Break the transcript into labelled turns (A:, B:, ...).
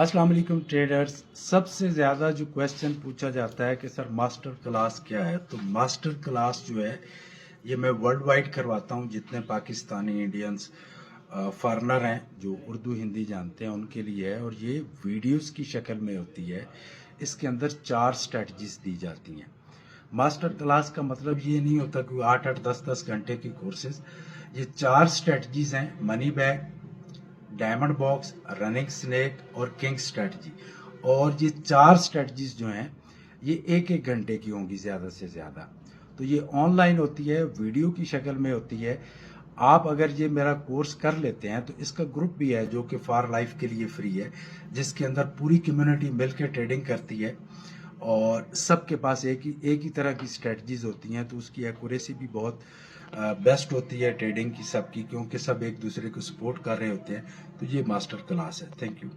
A: अस्सलाम वालेकुम ट्रेडर्स। सबसे ज़्यादा जो क्वेश्चन पूछा जाता है कि सर मास्टर क्लास क्या है, तो मास्टर क्लास जो है ये मैं वर्ल्ड वाइड करवाता हूँ। जितने पाकिस्तानी इंडियंस फॉरेनर हैं जो उर्दू हिंदी जानते हैं उनके लिए है, और ये वीडियोस की शक्ल में होती है। इसके अंदर 4 स्ट्रेटजीज दी जाती हैं। मास्टर क्लास का मतलब ये नहीं होता कि 8-8 10-10 घंटे की कोर्सेज। ये 4 स्ट्रेटजीज हैं: money bag, diamond box, running snake और किंग स्ट्रेटजी। और ये 4 स्ट्रेटजीज जो हैं ये 1-1 घंटे की होंगी ज़्यादा से ज़्यादा। तो ये ऑनलाइन होती है, वीडियो की शक्ल में होती है। आप अगर ये मेरा कोर्स कर लेते हैं तो इसका ग्रुप भी है जो कि फॉर लाइफ के लिए फ्री है, जिसके अंदर पूरी कम्युनिटी मिलकर ट्रेडिंग करती है और सबके पास एक ही तरह की स्ट्रेटजीज होती हैं। तो उसकी एक्यूरेसी भी बहुत बेस्ट होती है ट्रेडिंग की सबकी, क्योंकि सब एक दूसरे को सपोर्ट कर रहे होते हैं। तो ये मास्टर क्लास है। Thank you.